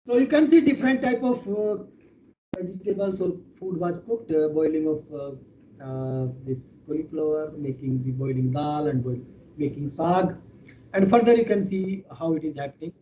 So you can see different type of vegetables or food was cooked, boiling of this cauliflower, making the boiling dal and making sag, and further you can see how it is happening.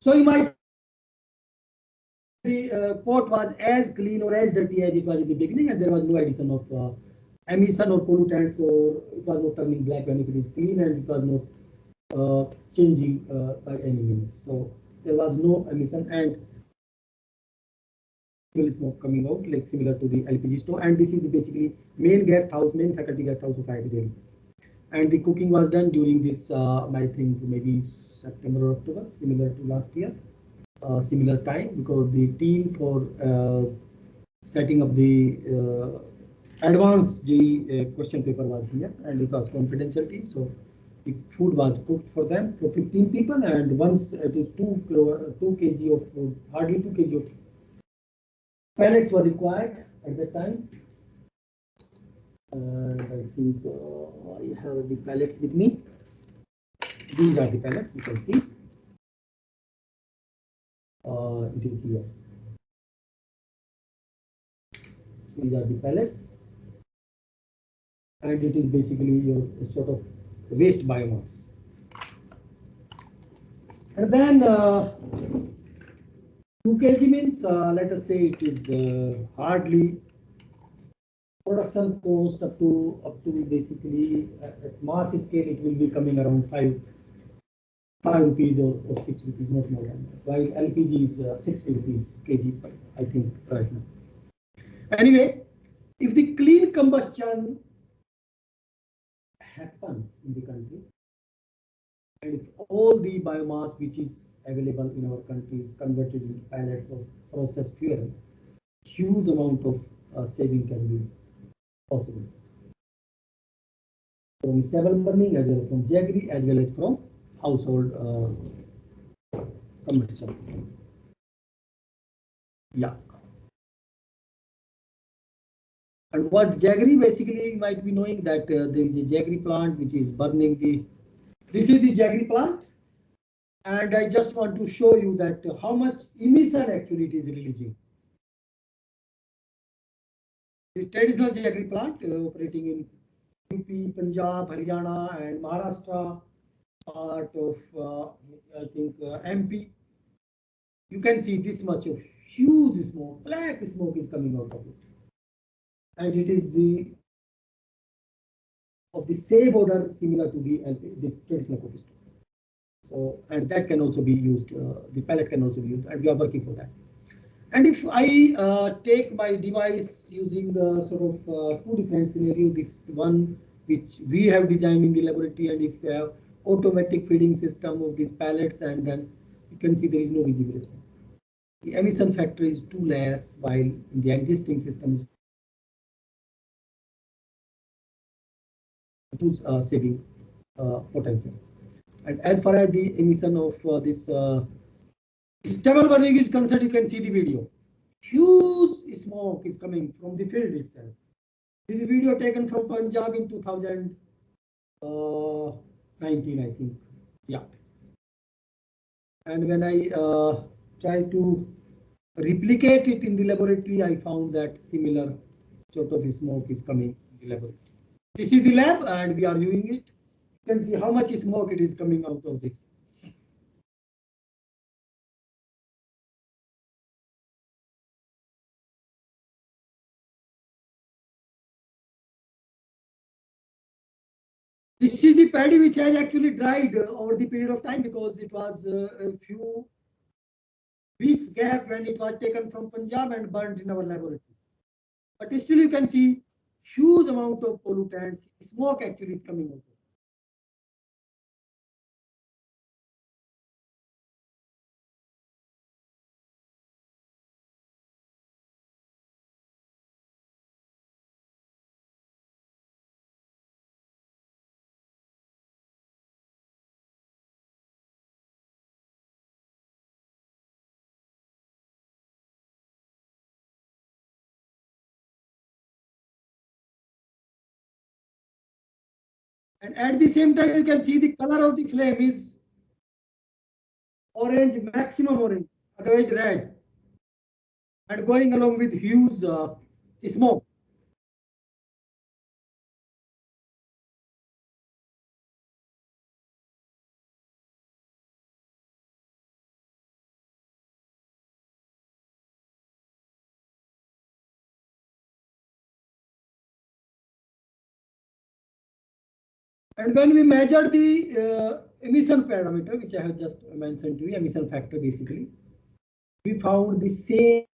So you might the pot was as clean or as dirty as it was in the beginning, and there was no addition of emission or pollutants, or it was not turning black when it is clean, and it was not changing by any means. So there was no emission and smoke coming out, like similar to the LPG stove. And this is the basically main guest house, main faculty guest house of IIT Delhi. And the cooking was done during this, I think maybe September or October, similar to last year. Similar time, because the team for setting up the advanced JEE question paper was here, and it was confidential team. So the food was cooked for them for 15 people, and once it is 2 kg of food, hardly 2 kg of pellets were required at that time. And I think I have the pellets with me. These are the pellets, you can see. It is here. These are the pellets, and it is basically your sort of waste biomass. And then 2 kg means, let us say it is hardly production cost up to basically at mass scale it will be coming around 5 rupees or 6 rupees, not more than that. While LPG is 60 rupees kg, I think right now. Anyway, if the clean combustion happens in the country, and if all the biomass which is available in our country is converted into pellets of processed fuel, huge amount of saving can be possible from stable burning, as well as from jaggery, as well as from household combustion. Yeah. And what Jaggery, basically you might be knowing that there is a Jaggery plant which is burning the. This is the Jaggery plant, and I just want to show you that how much emission actually it is releasing. The traditional Jaggery plant operating in UP, Punjab, Haryana, and Maharashtra, part of I think MP. You can see this much of huge smoke, black smoke is coming out of it, and it is the of the same order similar to the traditional coffee store. So, and that can also be used. The pellet can also be used, and we are working for that. And if I take my device using sort of two different scenarios, this one which we have designed in the laboratory, and if we have automatic feeding system of these pellets, and then you can see there is no visible smoke. The emission factor is too less, while in the existing systems, saving potential. And as far as the emission of this stubble burning is concerned, you can see the video. Huge smoke is coming from the field itself. This is a video taken from Punjab in 2019, I think. Yeah. And when I try to replicate it in the laboratory, I found that similar sort of smoke is coming in the laboratory. This is the lab, and we are using it. You can see how much smoke it is coming out of this. This is the paddy which has actually dried over the period of time, because it was a few weeks gap when it was taken from Punjab and burned in our laboratory. But still you can see huge amount of pollutants, smoke actually is coming out. And at the same time, you can see the color of the flame is orange, maximum orange, otherwise red, and going along with huge smoke. And when we measure the emission parameter, which I have just mentioned to you, emission factor basically, we found the same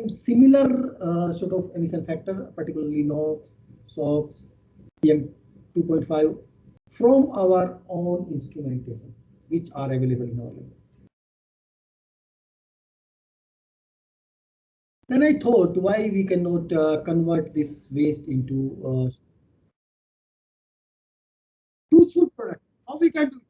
similar sort of emission factor, particularly NOx, SOx, PM 2.5 from our own instrumentation, which are available in our lab. Then I thought, why we cannot convert this waste into useful product? How we can do it?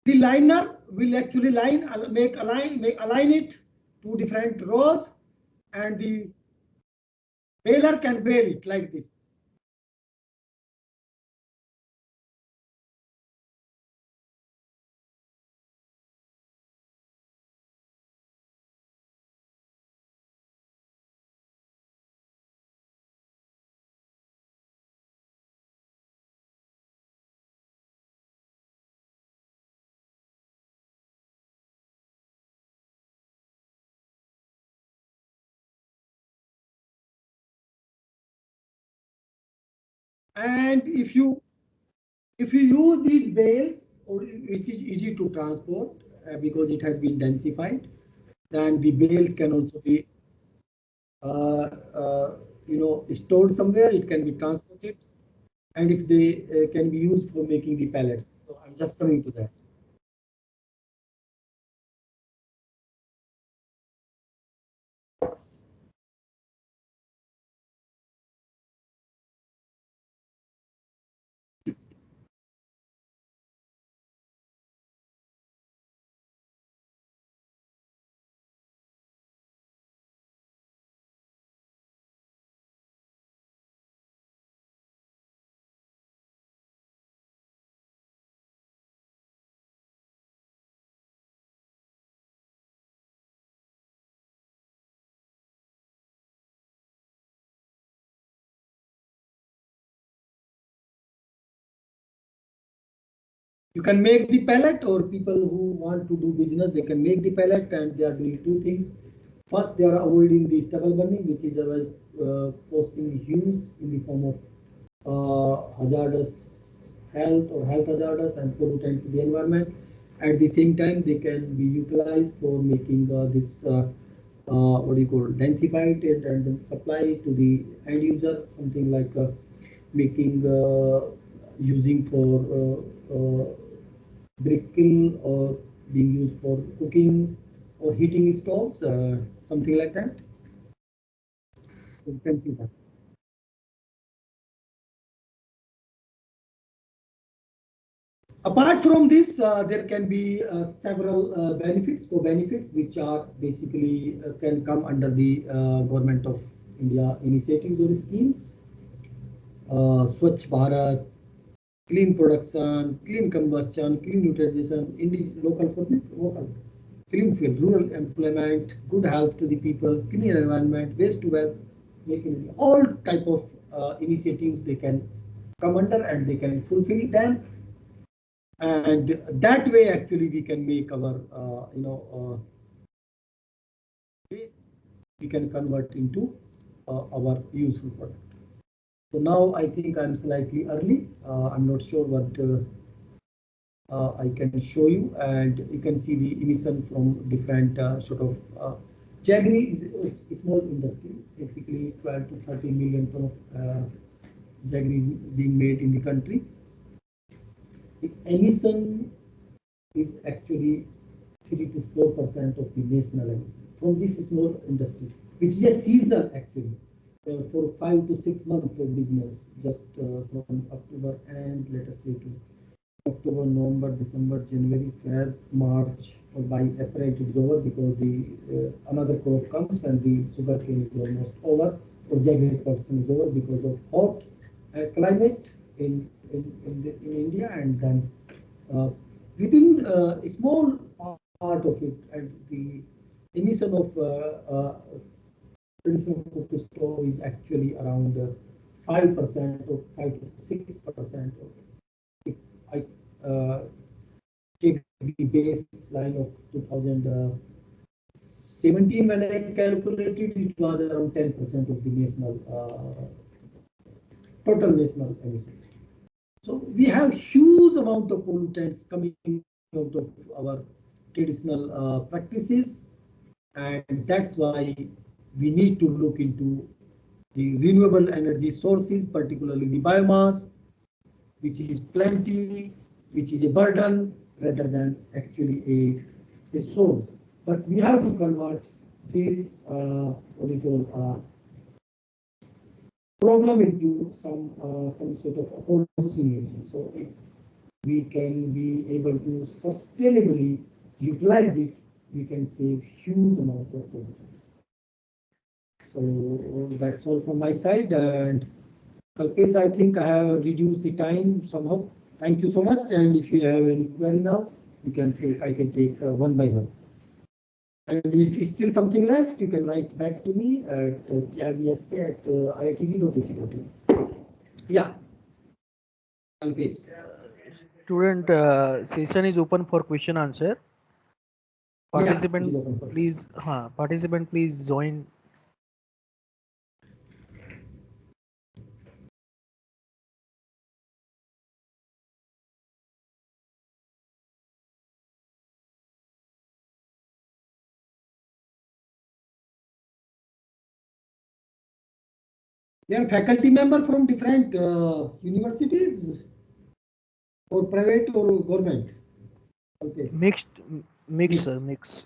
The liner will actually align it to different rows, and the baler can bale it like this. And if you use these bales, which is easy to transport because it has been densified, then the bales can also be stored somewhere. It can be transported. and if they can be used for making the pellets. So I'm just coming to that. You can make the pellet, or people who want to do business, they can make the pellet, and they are doing two things. First, they are avoiding the stubble burning, which is costing huge in the form of hazardous health or health hazardous and pollutant to the environment. At the same time, they can be utilized for making this what do you call densified it and then supply to the end user, something like making using for brick kiln or being used for cooking or heating stoves, something like that. So you can see that. Apart from this, there can be several benefits, co-benefits, which are basically can come under the government of India initiatives or schemes. Swachh Bharat, clean production, clean combustion, clean utilization, local for the local, clean field, rural employment, good health to the people, clean environment, waste to wealth, making all type of initiatives they can come under and they can fulfill them, and that way actually we can make our waste we can convert into our useful product. So now I think I'm slightly early. I'm not sure what I can show you, and you can see the emission from different sort of jaggery is a small industry. Basically, 12 to 30 million ton of jaggery is being made in the country. The emission is actually 3 to 4% of the national emission from this small industry, which is a seasonal actually. For 5 to 6 months of business, just from October and let us say to October, November, December, January, Feb, March, or by April it is over because the another crop comes and the sugar cane is almost over, or jaggery production is over because of hot climate in India, and then within a small part of it, and the emission of traditional cook stove is actually around 5% or 5 to 6%. If I take the baseline of 2017, when I calculated, it was around 10% of the national total national emission. So we have huge amount of pollutants coming out of our traditional practices, and that's why we need to look into the renewable energy sources, particularly the biomass, which is plenty, which is a burden rather than actually a source. But we have to convert this what do you call problem into some sort of opportunity. So if we can be able to sustainably utilize it, we can save huge amount of pollutants. So that's all from my side. And Kalpesh, I think I have reduced the time somehow. Thank you so much. And if you have any query now, you can take. I can take one by one. And if it's still something left, you can write back to me at iitd.ac.in. Yeah, Kalpesh. Student session is open for question answer. Participant, please, participant, please join. They are faculty member from different universities or private or government. Okay. Mixed, sir, mix.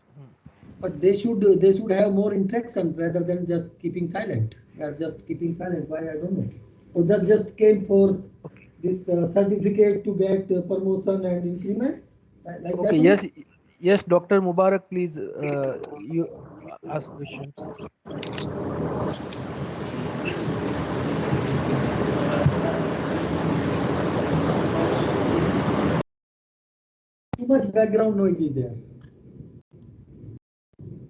But they should have more interactions rather than just keeping silent. They are just keeping silent. Why, I don't know. Or that just came for this certificate to get promotion and increments. Like Okay. that. Yes, Dr. Mubarak, please. You ask question. Too much background noise is there.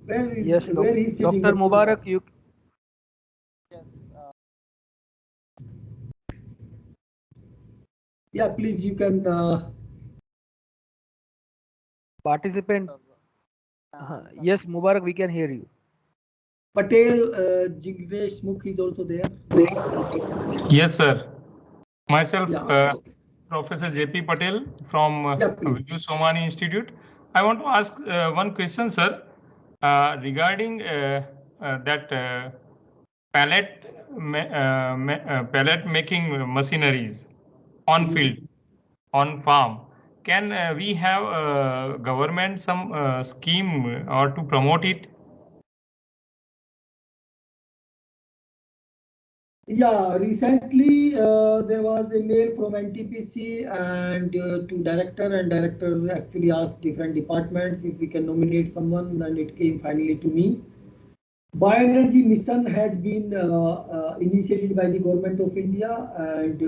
Where is sitting? Dr. Mubarak, you. Yeah, please, you can. Participant. Yes, Mubarak, we can hear you. Patel, Jignesh Mukh is also there. Yes, sir. Myself, Yeah, okay. Professor J.P. Patel from Viju Somani Institute. I want to ask one question, sir, regarding that pellet making machineries on field, on farm. Can we have government some scheme or to promote it? Yeah, recently there was a mail from NTPC and to director, and director actually asked different departments if we can nominate someone, and it came finally to me. Bioenergy mission has been initiated by the government of India, and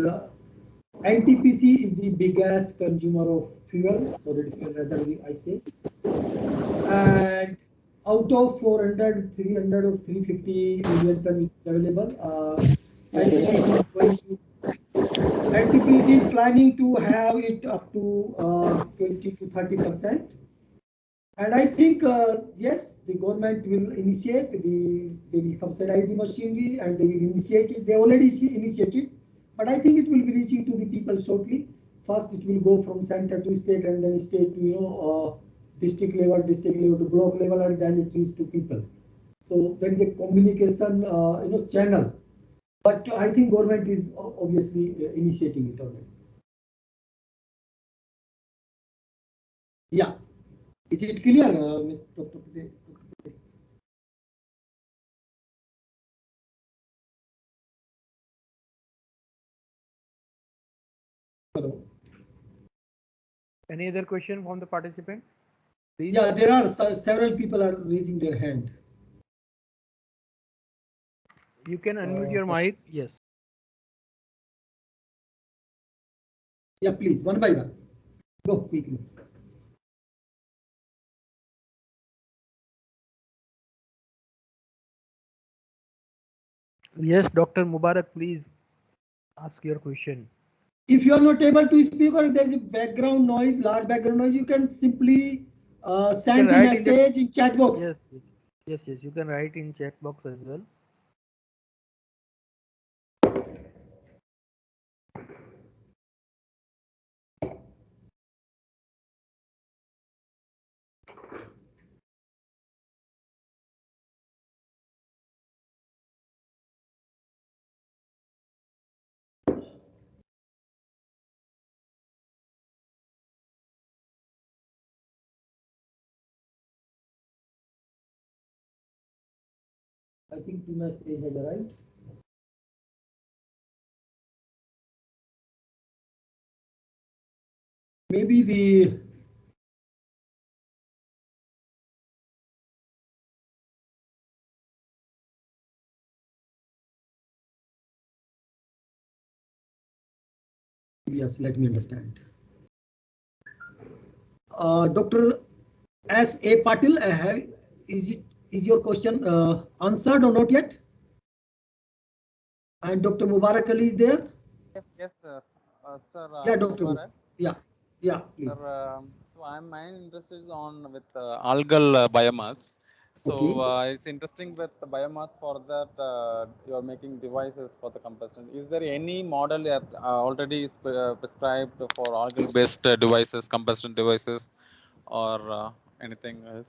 NTPC is the biggest consumer of fuel, solid fuel rather I say. And out of 400, 300 or 350 million ton is available. NTPC is planning to have it up to 20 to 30%. And I think, yes, the government will initiate, they will subsidize the machinery and they will initiate it. They already initiated, but I think it will be reaching to the people shortly. First, it will go from center to state and then state to, district level to block level, and then it reaches to people. So there is a communication, channel. But I think government is obviously initiating it already. Yeah. Is it clear, Mr. Dr. Patel? Hello. Any other question from the participant? Please. Yeah, there are several people are raising their hand. You can unmute your mic. Yes. Yeah, please, one by one. Go quickly. Yes, Dr. Mubarak, please ask your question. If you are not able to speak or if there is a background noise, large background noise, you can simply send the message in chat box. Yes, you can write in chat box as well. I think the message has arrived. Maybe the yes, let me understand. Dr. S.A. Patil, is your question answered or not yet? And Dr. Mubarak Ali is there? Yes, sir. Sir. Yeah, Dr. Mubarak. Yeah, please. Sir, so I'm interested on with algal biomass. So Okay. it's interesting with the biomass. For that you're making devices for the combustion. Is there any model that already prescribed for algal based devices, combustion devices, or anything else?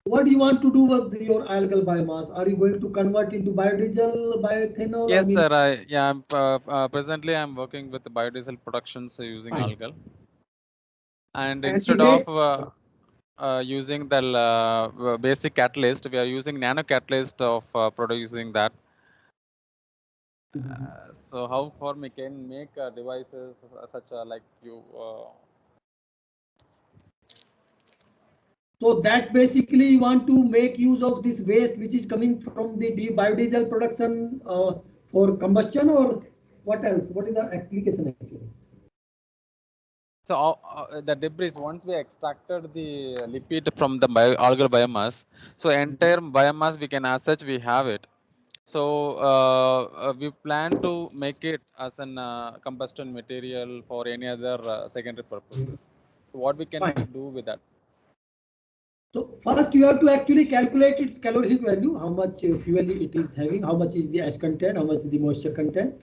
What do you want to do with your algal biomass? Are you going to convert into biodiesel, bioethanol? Yes, I mean, sir. Presently I'm working with the biodiesel productions using fine. algal, and And instead the waste, of using the basic catalyst, we are using nano catalyst of producing that. So how far we can make devices such like you? So that basically you want to make use of this waste which is coming from the biodiesel production for combustion, or what else? What is the application actually? So the debris, once we extracted the lipid from the algal biomass, so entire biomass we can as such we have it. So we plan to make it as an combustion material for any other secondary purposes. So what we can Fine. do with that? So first you have to actually calculate its calorific value, how much fuel it is having, how much is the ash content, how much is the moisture content.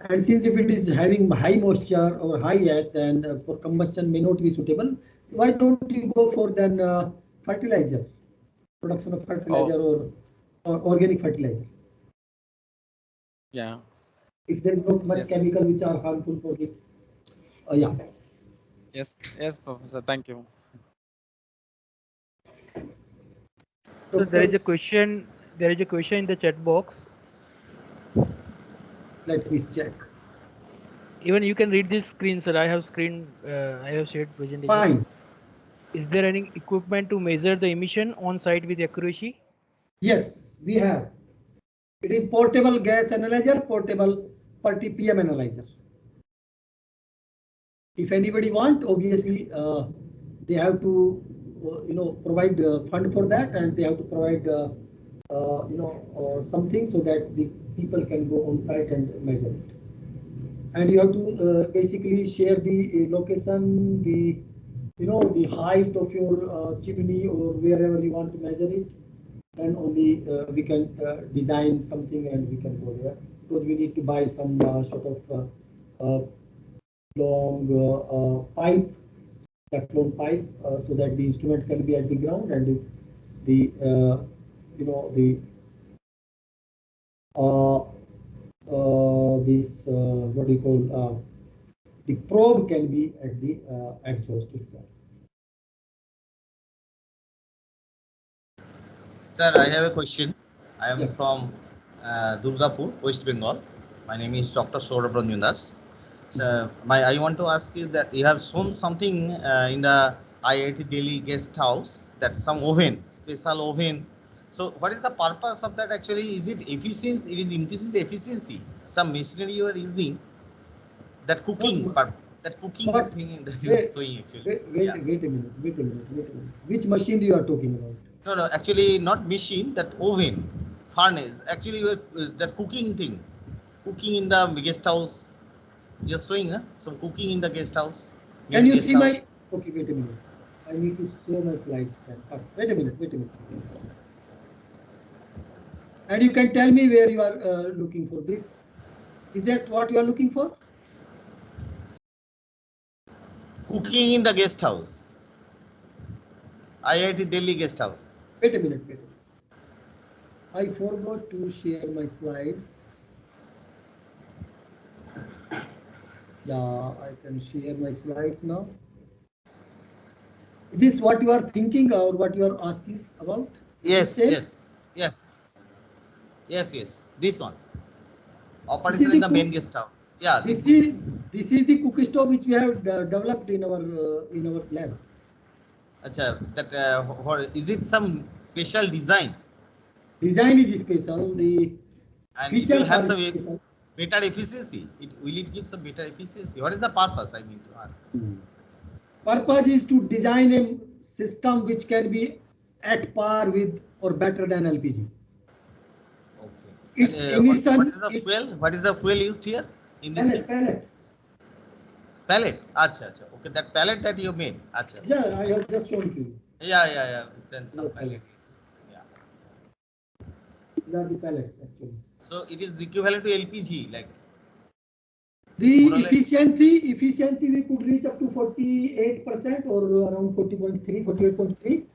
And since if it is having high moisture or high ash, then for combustion may not be suitable. Why don't you go for then fertilizer, production of fertilizer or organic fertilizer? Yeah. If there is not much Yes. chemical which are harmful for the, yeah. Yes, Professor. Thank you. So there is a question. There is a question in the chat box. Let me check. Even you can read this screen, sir. I have screen. I have shared presentation. Fine. Is there any equipment to measure the emission on site with accuracy? Yes, we have. It is portable gas analyzer, portable PM analyzer. If anybody want, obviously they have to provide fund for that, and they have to provide something so that the people can go on site and measure it. And you have to basically share the location, the the height of your chimney or wherever you want to measure it. Then only we can design something and we can go there, because we need to buy some sort of long pipe, Teflon pipe, so that the instrument can be at the ground, and the this what do you call the probe can be at the exhaust itself. Sir, I have a question. I am Yeah. from Durgapur, West Bengal. My name is Dr. Saurabh Ranjan Das. So I want to ask you that you have shown something in the IIT Delhi guest house, that some oven, special oven. So what is the purpose of that actually? Is it efficiency? It is increasing the efficiency. Some machinery you are using, that cooking part, that cooking thing that you are showing actually. Wait a minute. Which machine you are talking about? No, actually not machine, that oven, furnace. Actually, that cooking thing, cooking in the guest house. You're showing some cooking in the guest house. Can you see my? Okay, wait a minute. I need to show my slides then. First, wait a minute. And you can tell me where you are looking for this. Is that what you are looking for? Cooking in the guest house. IIT Delhi guest house. Wait a minute. I forgot to share my slides. Yeah, I can share my slides now. Is this what you are thinking or what you are asking about? Yes. This one. Operation in the main guest house. Yeah. This is the cooking stove which we have developed in our lab. Acha, that is it some special design? Design is special. The and it will have some better efficiency. Will it give some better efficiency? What is the purpose? I mean to ask. Purpose is to design a system which can be at par with or better than LPG. Okay. Its emission. What is the fuel? What is the fuel used here in this case? Pellet. Acha. Okay, that pellet that you made. Acha. Yeah, I have just shown to you. Yeah. Send some pellet. Yeah. These are the pellets actually. So it is equivalent to LPG, like. The efficiency we could reach up to 48% or around 48.3.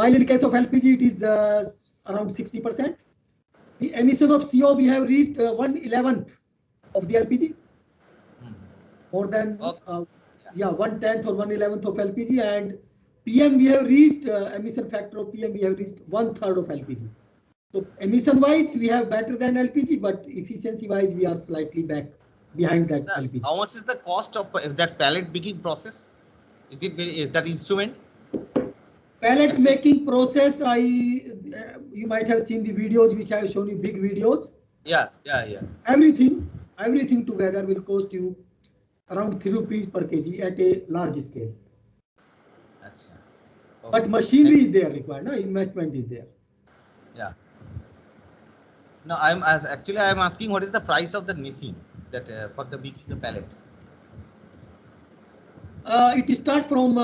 while in case of LPG it is around 60%. The emission of CO we have reached 1/11th of the LPG, more than yeah 1/10 or 1/11th of LPG, and PM we have reached emission factor of PM we have reached 1/3 of LPG. So emission wise we have better than LPG, but efficiency wise we are slightly behind that LPG. How much is the cost of that pellet making process? Is that instrument? Pellet making process, you might have seen the videos which I have shown you, big videos. Yeah. Everything together will cost you around 3 rupees per kg at a large scale. That's okay. But machinery is there required, no investment is there. Yeah. No, I'm asking what is the price of the machine that for the making the pellet? It starts from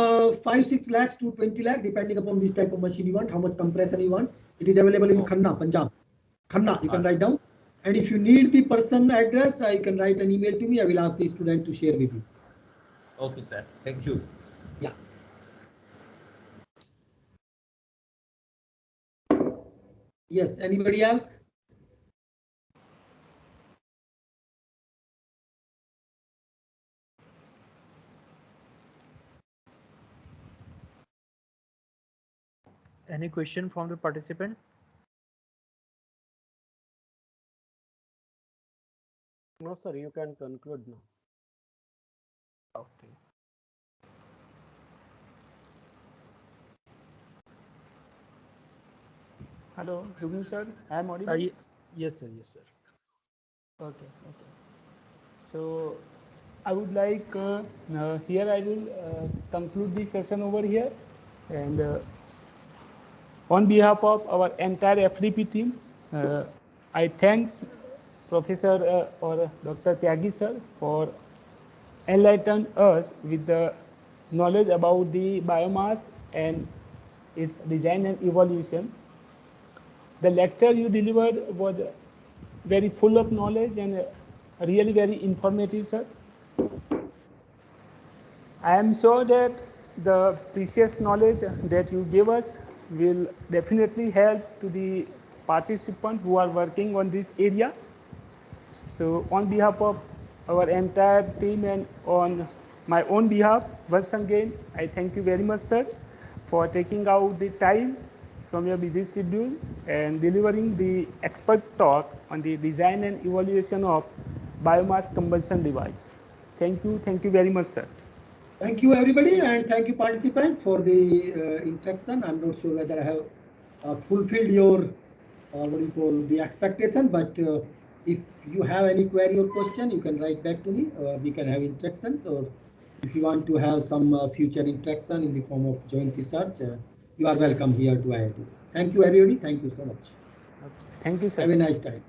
5-6 lakhs to 20 lakh, depending upon this type of machine you want, how much compression you want. It is available in Khanna, Punjab. Khanna, you can write down. And if you need the person address, you can write an email to me. I will ask the student to share with you. Okay, sir. Thank you. Yeah. Yes. Anybody else? Any question from the participant? No, sir, you can conclude now. Okay. Hello, Rubin sir, I am audible? Yes, sir. Yes, sir. Okay. So I would like here I will conclude the session over here, and on behalf of our entire FDP team, I thanks Professor or Dr. Tyagi sir for enlightening us with the knowledge about the biomass and its design and evolution. The lecture you delivered was very full of knowledge and really very informative, sir. I am sure that the precious knowledge that you gave us will definitely help to the participants who are working on this area. So on behalf of our entire team and on my own behalf, once again, I thank you very much, sir, for taking out the time from your busy schedule and delivering the expert talk on the design and evaluation of biomass combustion device. Thank you very much, sir. Thank you, everybody, and thank you, participants, for the interaction. I'm not sure whether I have fulfilled your the expectation, but if you have any query or question, you can write back to me. We can have interactions, or if you want to have some future interaction in the form of joint research, you are welcome here to IIT. Thank you, everybody. Thank you so much. Thank you, sir. Have a nice time.